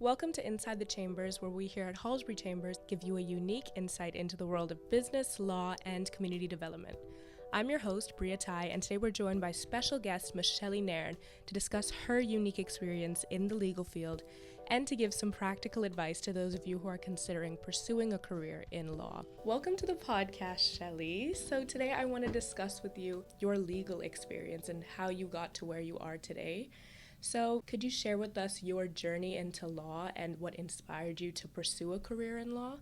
Welcome to Inside the Chambers, where we here at Halsbury Chambers give you a unique insight into the world of business, law, and community development. I'm your host, Bria Tai, and today we're joined by special guest Ms. Shelly Nairn to discuss her unique experience in the legal field and to give some practical advice to those of you who are considering pursuing a career in law. Welcome to the podcast, Shelly. So today I want to discuss with you your legal experience and how you got to where you are today. So could you share with us your journey into law and what inspired you to pursue a career in law?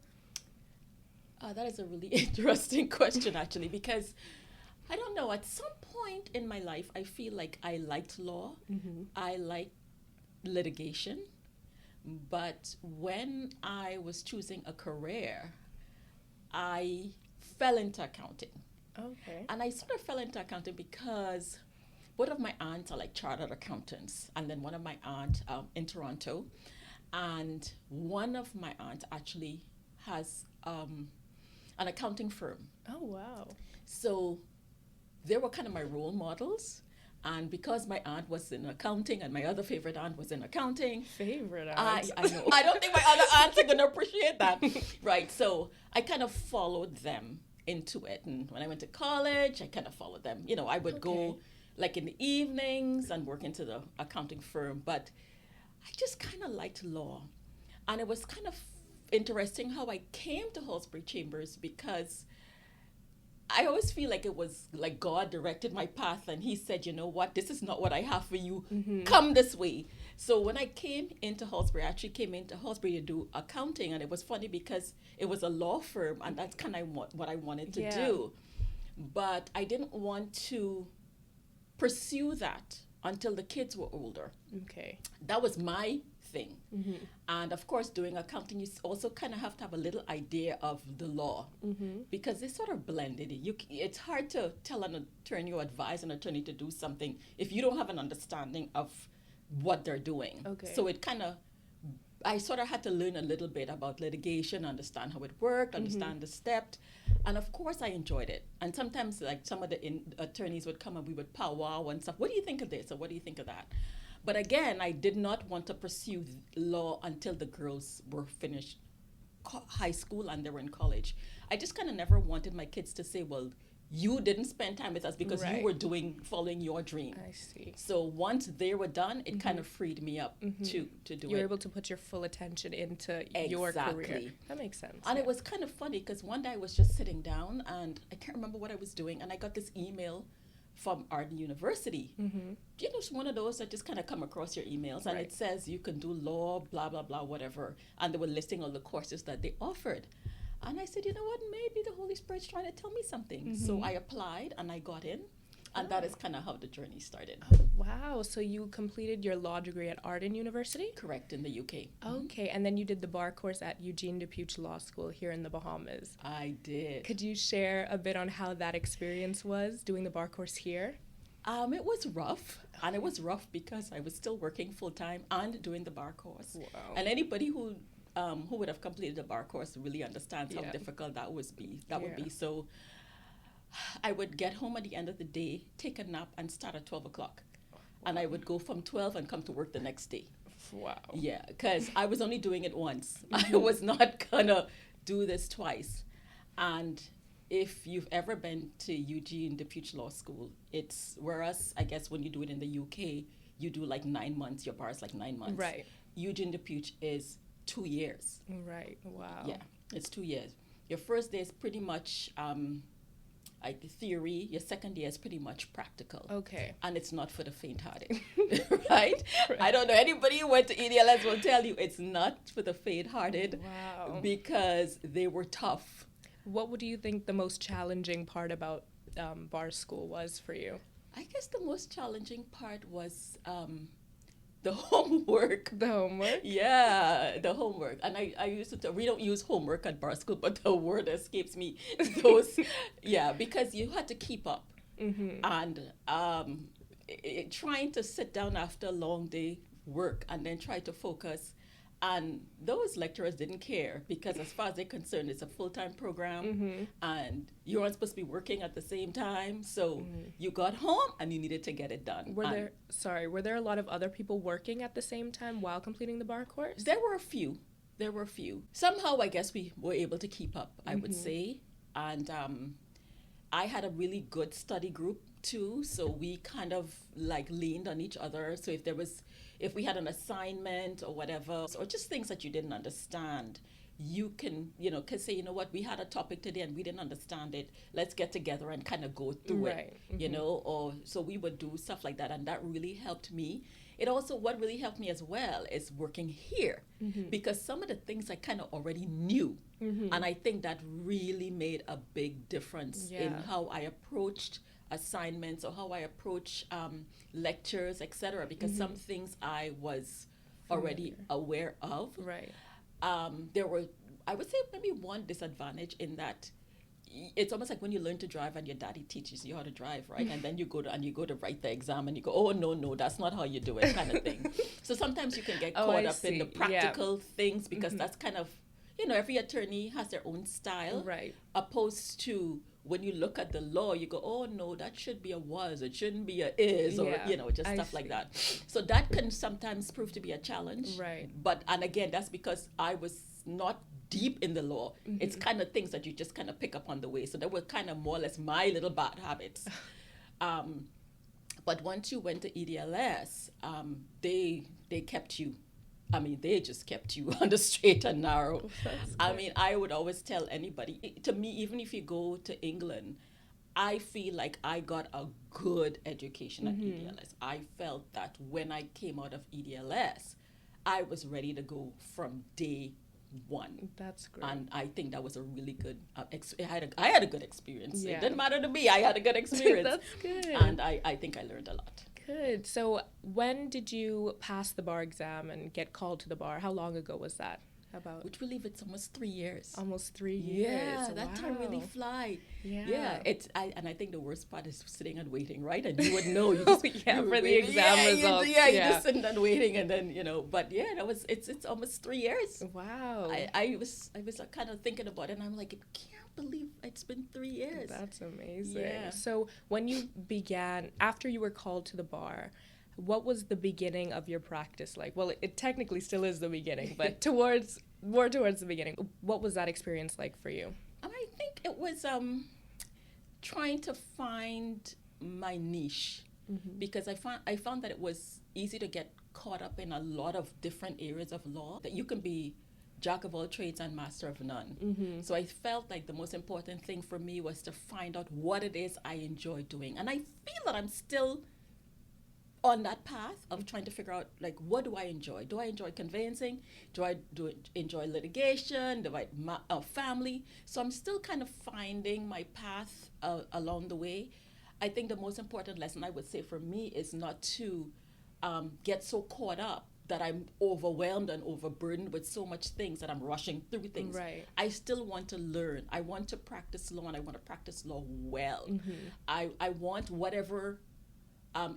That is a really interesting question, actually, because I don't know, at some point in my life, I feel like I liked law. I liked litigation. But when I was choosing a career, I fell into accounting. Okay. And I sort of fell into accounting because both of my aunts are like chartered accountants, and then one of my aunt in Toronto, and one of my aunts actually has an accounting firm. Oh, wow. So they were kind of my role models. And because my aunt was in accounting and my other favorite aunt was in accounting. Favorite aunt. I know. I don't think my other aunts are going to appreciate that. Right. So I kind of followed them into it. And when I went to college, I kind of followed them. You know, I would go like in the evenings and work into the accounting firm. But I just kind of liked law. And it was kind of interesting how I came to Halsbury Chambers because I always feel like it was like God directed my path and he said, you know what, this is not what I have for you. Come this way. So when I came into Halsbury, I actually came into Halsbury to do accounting. And it was funny because it was a law firm and that's kind of what I wanted to do. But I didn't want to pursue that until the kids were older. Okay. That was my thing. And of course, doing accounting, you also kind of have to have a little idea of the law because they sort of blended it. It's hard to tell an attorney or advise an attorney to do something if you don't have an understanding of what they're doing. Okay. So it kind of, I sort of had to learn a little bit about litigation, understand how it worked, understand the steps. And of course, I enjoyed it. And sometimes, like, some of the attorneys would come and we would powwow and stuff. What do you think of this? Or what do you think of that? But again, I did not want to pursue law until the girls were finished high school and they were in college. I just kind of never wanted my kids to say, well, you didn't spend time with us because you were following your dream. I see. So once they were done, it kind of freed me up to do it. You were able to put your full attention into your career. That makes sense. And it was kind of funny because one day I was just sitting down and I can't remember what I was doing. And I got this email from Arden University. You know, it's one of those that just kind of come across your emails and it says you can do law, blah, blah, blah, whatever. And they were listing all the courses that they offered. And I said, you know what, maybe the Holy Spirit's trying to tell me something. So I applied and I got in. And that is kind of how the journey started. Oh, wow. So you completed your law degree at Arden University? Correct, in the UK. Okay. And then you did the bar course at Eugene Depuch Law School here in the Bahamas. I did. Could you share a bit on how that experience was doing the bar course here? It was rough. And it was rough because I was still working full-time and doing the bar course. Wow. And anybody who would have completed the bar course really understands how difficult that would be. Would be. So I would get home at the end of the day, take a nap, and start at 12 o'clock. And I would go from 12 and come to work the next day. Wow. Yeah, because I was only doing it once. I was not going to do this twice. And if you've ever been to Eugene Depuch Law School, it's whereas, I guess, when you do it in the UK, you do like 9 months. Your bar is like 9 months. Right. Eugene Depuch is 2 years. Right. Wow. Yeah, it's 2 years. Your first day is pretty much like the theory. Your second year is pretty much practical. Okay. And it's not for the faint-hearted, right? I don't know. Anybody who went to EDLS will tell you it's not for the faint-hearted. Wow. Because they were tough. What would you think the most challenging part about bar school was for you? I guess the most challenging part was the homework. The homework? Yeah, the homework. And I used to, we don't use homework at bar school, but the word escapes me. Those, because you had to keep up. And trying to sit down after a long day work and then try to focus And those lecturers didn't care because as far as they're concerned, it's a full-time program and you aren't supposed to be working at the same time. So you got home and you needed to get it done. Were there a lot of other people working at the same time while completing the bar course? There were a few. Somehow, I guess we were able to keep up, I would say. And I had a really good study group too. So we kind of like leaned on each other. So if we had an assignment or whatever, or just things that you didn't understand, you can say, you know what, we had a topic today and we didn't understand it. Let's get together and kind of go through it, or so we would do stuff like that. And that really helped me. What really helped me as well is working here because some of the things I kind of already knew. And I think that really made a big difference in how I approached assignments or how I approach lectures, etc. Because some things I was already aware of. Right. There were, I would say, maybe one disadvantage in that it's almost like when you learn to drive and your daddy teaches you how to drive, right? And then you go to write the exam and you go, oh, no, that's not how you do it, kind of thing. So sometimes you can get caught up in the practical things because that's kind of, every attorney has their own style. Right. Opposed to when you look at the law, you go, oh, no, that should be a was, it shouldn't be a is, or, just stuff like that. So that can sometimes prove to be a challenge. Right. And again, that's because I was not deep in the law. It's kind of things that you just kind of pick up on the way. So that were kind of more or less my little bad habits. But once you went to EDLS, they kept you. I mean, they just kept you on the straight and narrow. I mean, I would always tell anybody, to me, even if you go to England, I feel like I got a good education at EDLS. I felt that when I came out of EDLS, I was ready to go from day one. That's great. And I think that was a really good, I had a good experience. It didn't matter to me. I had a good experience. That's good. And I think I learned a lot. Good. So when did you pass the bar exam and get called to the bar? How long ago was that? Would you believe it's almost 3 years? Almost 3 years. Yeah, that time really fly. Yeah. I think the worst part is sitting and waiting, right? And you would know. You just, for the exam results. You just sitting and waiting, and then But yeah, it's almost 3 years. Wow. I was kind of thinking about it, and I'm like, I can't believe it's been 3 years. That's amazing. Yeah. So when you began, after you were called to the bar, what was the beginning of your practice like? Well, it technically still is the beginning, but more towards the beginning. What was that experience like for you? I think it was trying to find my niche because I found that it was easy to get caught up in a lot of different areas of law, that you can be jack of all trades and master of none. So I felt like the most important thing for me was to find out what it is I enjoy doing. And I feel that I'm still on that path of trying to figure out, like, what do I enjoy? Do I enjoy conveyancing? Do I enjoy litigation? Do I family? So I'm still kind of finding my path along the way. I think the most important lesson I would say for me is not to get so caught up that I'm overwhelmed and overburdened with so much things that I'm rushing through things. Right. I still want to learn. I want to practice law, and I want to practice law well. I want whatever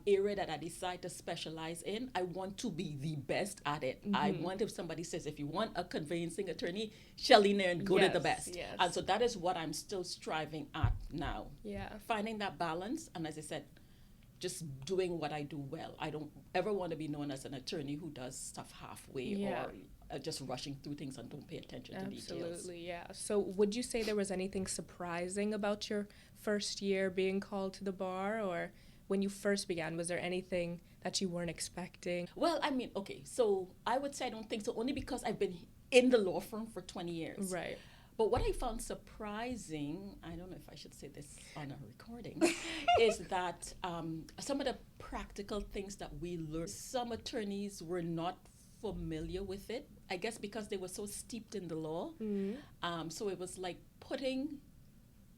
area that I decide to specialize in, I want to be the best at it. I want, if somebody says, if you want a conveyancing attorney, Shelly Nairn, go to the best. Yes. And so that is what I'm still striving at now. Yeah. Finding that balance, and as I said, just doing what I do well. I don't ever want to be known as an attorney who does stuff halfway or just rushing through things and don't pay attention to details. Absolutely, yeah. So would you say there was anything surprising about your first year being called to the bar, or when you first began, was there anything that you weren't expecting? Well, I mean, okay, so I would say I don't think so, only because I've been in the law firm for 20 years. Right. But what I found surprising, I don't know if I should say this on a recording, is that some of the practical things that we learned, some attorneys were not familiar with it, I guess because they were so steeped in the law. So it was like putting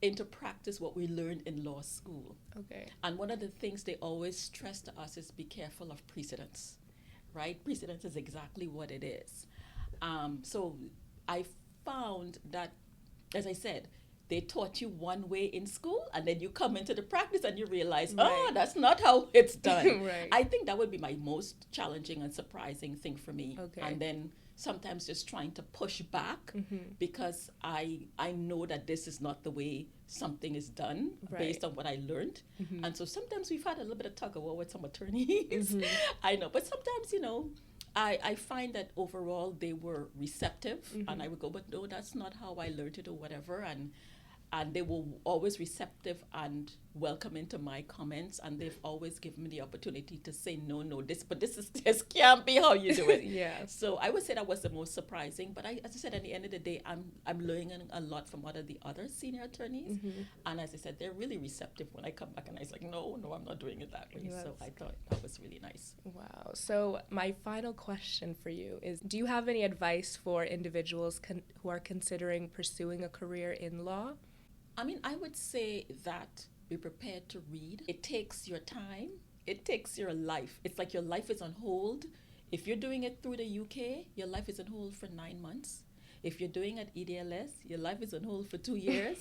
into practice what we learned in law school. Okay. And one of the things they always stress to us is be careful of precedents, right? Precedents is exactly what it is. So I found that, as I said, they taught you one way in school, and then you come into the practice and you realize, oh, that's not how it's done. Right. I think that would be my most challenging and surprising thing for me. Okay. And then sometimes just trying to push back because I know that this is not the way something is done based on what I learned. And so sometimes we've had a little bit of tug of war with some attorneys. I know, but sometimes, you know, I find that overall they were receptive, and I would go, but no, that's not how I learned it or whatever. And they were always receptive and welcoming to my comments, and they've always given me the opportunity to say, no, this can't be how you do it. So I would say that was the most surprising. But as I said, at the end of the day, I'm learning a lot from the other senior attorneys. And as I said, they're really receptive when I come back, and I was like, no, I'm not doing it that way. So I thought that was really nice. Wow. So my final question for you is, do you have any advice for individuals who are considering pursuing a career in law? I mean, I would say that be prepared to read. It takes your time. It takes your life. It's like your life is on hold. If you're doing it through the UK, your life is on hold for 9 months. If you're doing it at EDLS, your life is on hold for 2 years.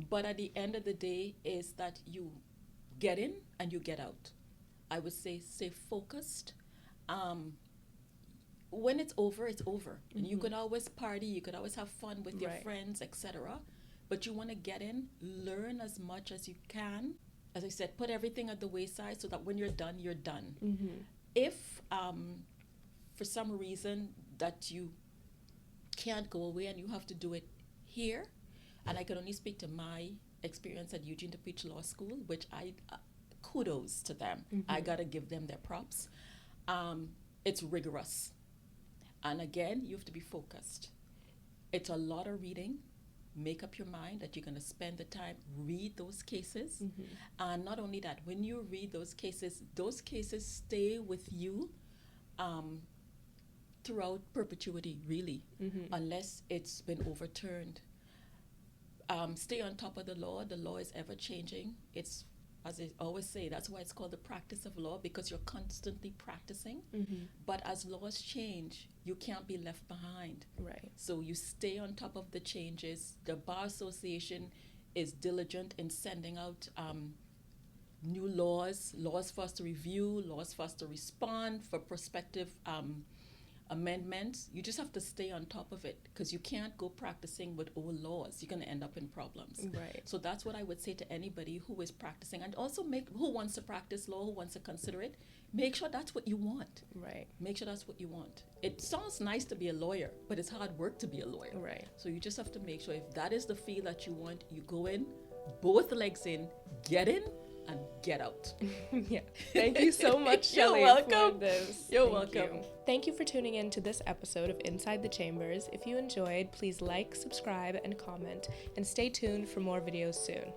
But at the end of the day is that you get in and you get out. I would say stay focused. When it's over, it's over. And you could always party. You could always have fun with your friends, etc. But you want to get in, learn as much as you can. As I said, put everything at the wayside so that when you're done, you're done. If for some reason that you can't go away and you have to do it here, and I can only speak to my experience at Eugene Depuch Law School, which I kudos to them. I got to give them their props. It's rigorous. And again, you have to be focused. It's a lot of reading. Make up your mind that you're going to spend the time, read those cases. And not only that, when you read those cases stay with you throughout perpetuity, really, unless it's been overturned. Stay on top of the law. The law is ever changing. It's, as I always say, that's why it's called the practice of law, because you're constantly practicing. But as laws change, you can't be left behind. So you stay on top of the changes. The Bar Association is diligent in sending out new laws for us to review, laws for us to respond, for prospective amendments. You just have to stay on top of it, because you can't go practicing with old laws. You're going to end up in problems. So that's what I would say to anybody who is practicing, and also who wants to practice law, who wants to consider it. Make sure that's what you want. Make sure that's what you want. It sounds nice to be a lawyer, but it's hard work to be a lawyer. So you just have to make sure if that is the field that you want, you go in, both legs in, get in, and get out. Thank you so much, Shelly. You're welcome. For this. You're welcome. Thank you for tuning in to this episode of Inside the Chambers. If you enjoyed, please like, subscribe, and comment, and stay tuned for more videos soon.